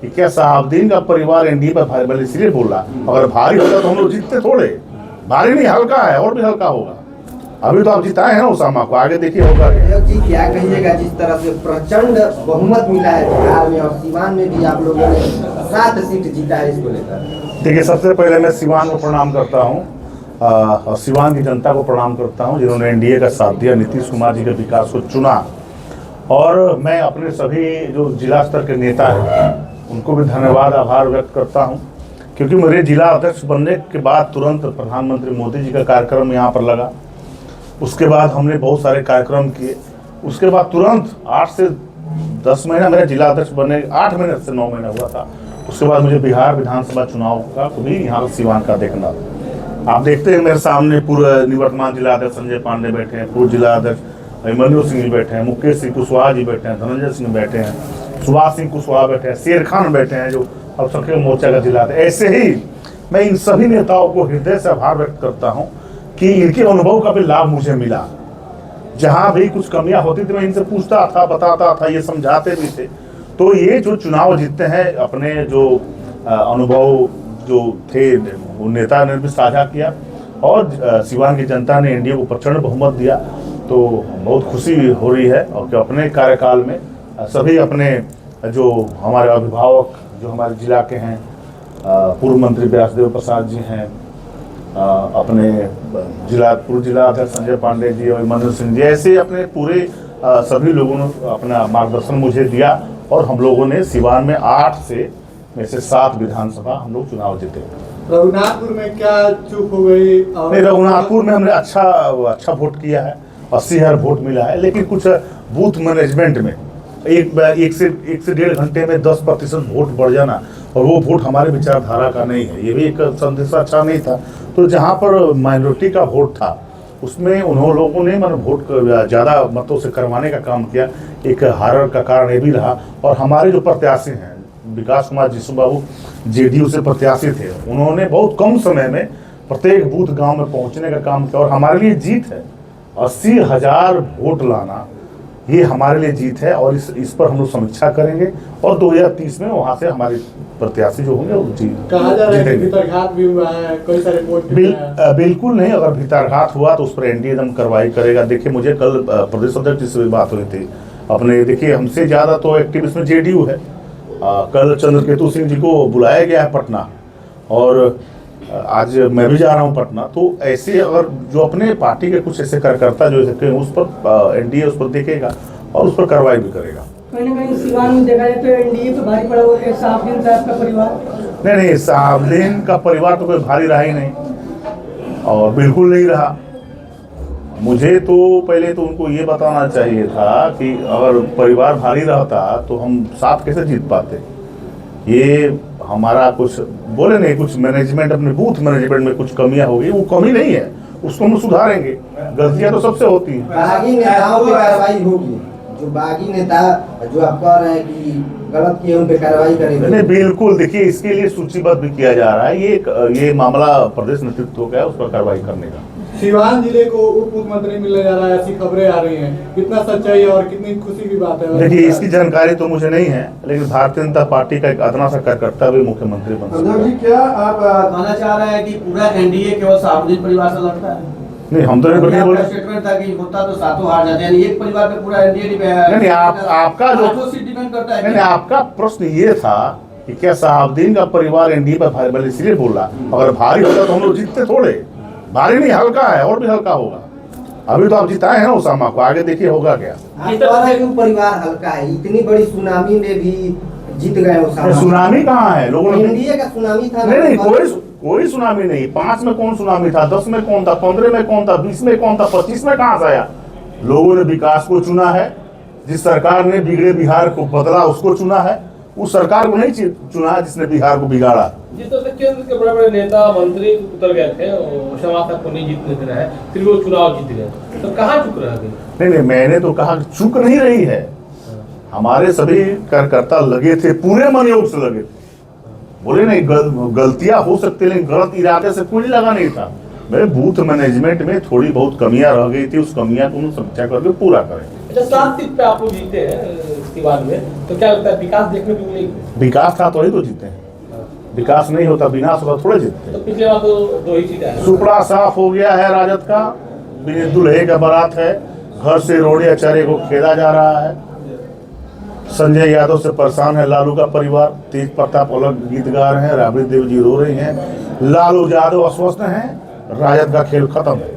कि क्या साहबदीन का परिवार एनडीए पर भारी, बल इसलिए बोल रहा, अगर भारी होता तो हम लोग जीतते थोड़े। भारी नहीं, हल्का है और भी हल्का होगा। अभी तो आप जिताए हैं ना उसामा को, आगे देखिए होगा जी। क्या कहिएगा, जिस तरह से प्रचंड बहुमत मिला है बिहार में और सीवान में भी आप लोगों ने 7 सीट जीता है, इसको लेकर? देखिए, सबसे पहले मैं सीवान को प्रणाम करता हूँ और सीवान की जनता को प्रणाम करता हूँ जिन्होंने एनडीए का साथ दिया, नीतीश कुमार जी के विकास को चुना। और मैं अपने सभी जो जिला स्तर के नेता हैं उनको भी धन्यवाद, आभार व्यक्त करता हूँ, क्योंकि मेरे जिला अध्यक्ष बनने के बाद तुरंत प्रधानमंत्री मोदी जी का कार्यक्रम यहाँ पर लगा। उसके बाद हमने बहुत सारे कार्यक्रम किए। उसके बाद तुरंत 8 से 10 महीना मेरा जिला अध्यक्ष बनने, 8 महीने से 9 महीना हुआ था। उसके बाद मुझे बिहार विधानसभा चुनाव का भी यहाँ पर सीवान का देखना। आप देखते हैं मेरे सामने पूर्व निवर्तमान जिला अध्यक्ष संजय पांडे बैठे हैं, पूर्व जिला अध्यक्ष अभिमन्यु सिंह जी बैठे हैं, मुकेश सिंह कुशवाहा जी बैठे हैं, धनंजय सिंह बैठे हैं, सुभाष सिंह कुशवाहा बैठे हैं, शेर खान बैठे हैं जो अल्पसंख्यक मोर्चा का जिला अध्यक्ष। ऐसे ही मैं इन सभी नेताओं को हृदय से आभार व्यक्त करता हूँ कि इनके अनुभव का भी लाभ मुझे मिला। जहाँ भी कुछ कमियां होती थी मैं इनसे पूछता था, बताता था, ये समझाते भी थे। तो ये जो चुनाव जीतते हैं, अपने जो अनुभव जो थे वो नेता ने भी साझा किया और सीवान की जनता ने एनडीए को प्रचंड बहुमत दिया। तो बहुत खुशी हो रही है और कि अपने कार्यकाल में सभी अपने जो हमारे अभिभावक जो हमारे जिला के हैं, पूर्व मंत्री व्यासदेव प्रसाद जी हैं, अपने पूर्व जिला अध्यक्ष संजय पांडे जी और अभिमन्यु सिंह जी, ऐसे अपने पूरे सभी लोगों ने अपना मार्गदर्शन मुझे दिया और हम लोगों ने सीवान में 8 में से 7 विधानसभा हम लोग चुनाव जीते। रघुनाथपुर में क्या चूक हो गई? नहीं, रघुनाथपुर में हमने अच्छा वोट किया है, 80,000 वोट मिला है, लेकिन कुछ बूथ मैनेजमेंट में एक से 1.5 घंटे में 10% वोट बढ़ जाना और वो वोट हमारे विचारधारा का नहीं है, ये भी एक संदेश अच्छा नहीं था। तो जहाँ पर माइनॉरिटी का वोट था उसमें लोगों ने वोट ज़्यादा मतों से करवाने का काम किया। एक हार का कारण ये भी रहा। और हमारे जो प्रत्याशी हैं विकास कुमार जिसु बाबू जेडीयू से प्रत्याशी थे, उन्होंने बहुत कम समय में प्रत्येक बूथ गांव में पहुंचने का काम किया और हमारे लिए जीत है। 80,000 वोट लाना ये हमारे लिए जीत है और इस पर हम लोग समीक्षा करेंगे और 2030 में वहां से हमारे प्रत्याशी जो होंगे वो कहा जा रहा है कि भीतरघात भी हुआ है, कई सारे वोट बिल्कुल नहीं। अगर भीतरघात हुआ तो उस पर एनडीए एकदम कार्रवाई करेगा। देखिए, मुझे कल प्रदेश अध्यक्ष जी से बात हुई थी अपने, देखिए हमसे ज्यादा तो एक्टिव इसमें जेडीयू है। कल चंद्रकेतु सिंह जी को बुलाया गया है पटना और आज मैं भी जा रहा हूं पटना। तो ऐसे अगर जो अपने पार्टी के कुछ ऐसे कार्यकर्ता जो उस पर एनडीए उस पर देखेगा और उस पर कार्रवाई भी करेगा। कहीं ना कहीं सीवान में देखा जाए तो एनडीए पे भारी पड़ा हुआ है साहबदीन साहब का परिवार। नहीं, साहबदीन का परिवार तो कोई भारी रहा ही नहीं और बिल्कुल नहीं रहा। मुझे तो पहले तो उनको ये बताना चाहिए था कि अगर परिवार भारी रहता तो हम साथ कैसे जीत पाते। ये हमारा कुछ बोले नहीं, कुछ मैनेजमेंट, अपने बूथ मैनेजमेंट में कुछ कमियां हो गई, वो कमी नहीं है, उसको हम सुधारेंगे। गलतियां तो सबसे होती हैं। बागी नेताओं पे कार्रवाई होगी, जो बागी नेता जो आप कह रहे हैं कि गलत किए उन पे कार्रवाई करेंगे? नहीं, बिल्कुल। देखिए, इसके लिए सूचीबद्ध भी किया जा रहा है। ये मामला प्रदेश नेतृत्व का है, उस पर कार्रवाई करने का। सीवान जिले को उप मुख्यमंत्री मिलने जा रहा है, ऐसी खबरें आ रही हैं, कितना सच्चाई है और कितनी खुशी की बात है? देखिए, इसकी जानकारी तो मुझे नहीं है, लेकिन भारतीय जनता पार्टी का एक अदना सा कार्यकर्ता भी मुख्यमंत्री बन सकता है। क्या आप कहना चाह रहे हैं कि पूरा एनडीए केवल साहबदीन परिवार से लड़ता है? नहीं, हम तो नहीं बोले। स्टेटमेंट था कि होता तो सातों हार जाते हैं, एक परिवार पे पूरा एनडीए नहीं, आपका जो सीट डिपेंड करता है। नहीं, आपका प्रश्न ये था कि क्या साहबदीन का परिवार एनडीए पर भारी, बल इसलिए बोल रहा, अगर भारी होता तो हम लोग जीतते थोड़े। भारी नहीं, हल्का है और भी हल्का होगा। अभी तो आप जिताए हैं ना उसामा को, आगे देखिए होगा क्या। परिवार हल्का है, इतनी बड़ी सुनामी में भी जीत गए उसामा। सुनामी कहाँ है? लोगों ने एनडीए का सुनामी था। नहीं, कोई सुनामी नहीं। 5 में कौन सुनामी था, 10 में कौन था, 15 में कौन था, 20 में कौन था, 25 में कहाँ से आया? लोगों ने विकास को चुना है। जिस सरकार ने बिगड़े बिहार को बदला उसको चुना है, उस सरकार को नहीं चुना जिसने बिहार को बिगाड़ा। जिस तरह केंद्र के बड़े बड़े नेता मंत्री उतर गए थे, समाज तक को नहीं जीतने दे रहा है, फिर वो चुनाव जीत गए, तो कहाँ चुक रहा है? नहीं, मैंने तो कहा चुक नहीं रही है। हमारे सभी कार्यकर्ता लगे थे, पूरे मनयोग से लगे थे। बोले नहीं, गलतियां हो सकती, लेकिन गलत इरादे से कोई लगा नहीं था। मेरे बूथ मैनेजमेंट में थोड़ी बहुत कमियां रह गई थी, उस कमियां को समीक्षा करके पूरा करें। जब 7 सीट पे आप लोग जीते हैं सीवान में, तो क्या लगता है विकास देखने को मिलेगी? विकास था तो ही तो जीते हैं, विकास नहीं होता विनाश होता थोड़े जीतते तो पिछले बार तो 2 ही सीटें हैं। सुपड़ा साफ हो गया है राजद का, बिना दुल्हे का बारात है, घर से रोड़े अचारे को खेदा जा रहा है। संजय यादव से परेशान है लालू का परिवार, तेज प्रताप अलग गीत गा रहे हैं, राबड़ी देव जी रो रही हैं, लालू यादव अस्वस्थ हैं, राजद का खेल खत्म है।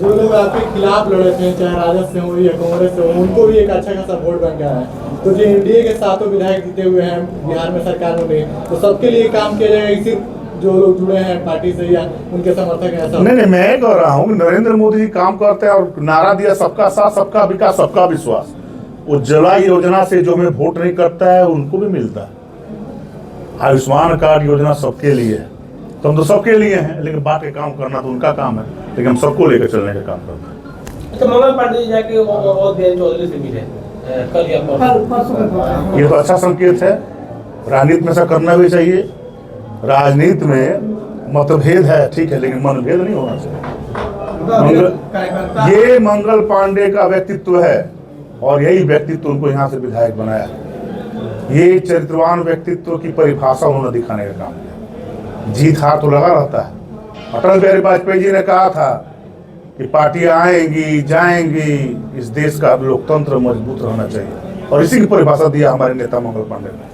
जो लोग आपके खिलाफ लड़े थे, चाहे राजद से हो या कांग्रेस से हो, उनको भी एक अच्छा खासा वोट बन गया है। तो जो एनडीए के सातों विधायक जीते हुए हैं बिहार में सरकार में, तो सबके लिए काम किया जाएगा कि सिर्फ जो लोग जुड़े हैं पार्टी से या उनके समर्थक हैं? ऐसा नहीं, मैं कह रहा हूँ नरेंद्र मोदी जी काम करते हैं और नारा दिया सबका साथ, सबका विकास, सबका विश्वास। उज्ज्वला योजना से जो हमें वोट नहीं करता है उनको भी मिलता है। आयुष्मान कार्ड योजना सबके लिए है, तो हम तो सबके लिए हैं, लेकिन बात के काम करना तो उनका काम है, लेकिन हम सबको लेकर चलने का काम करते हैं। तो मंगल पांडे जी जाके और बीरेंद्र चौधरी से मिले कल या परसों। ये तो अच्छा संकेत है, राजनीति में ऐसा करना भी चाहिए। राजनीति में मतभेद है ठीक है, लेकिन मनभेद नहीं होना चाहिए। ये मंगल पांडे का व्यक्तित्व है और यही व्यक्तित्व उनको यहाँ से विधायक बनाया। ये चरित्रवान व्यक्तित्व की परिभाषा उन्होंने दिखाने का काम किया। जीत हार तो लगा रहता है। अटल बिहारी वाजपेयी जी ने कहा था कि पार्टियां आएंगी जाएंगी, इस देश का लोकतंत्र मजबूत रहना चाहिए, और इसी की परिभाषा दिया हमारे नेता मंगल पांडे ने।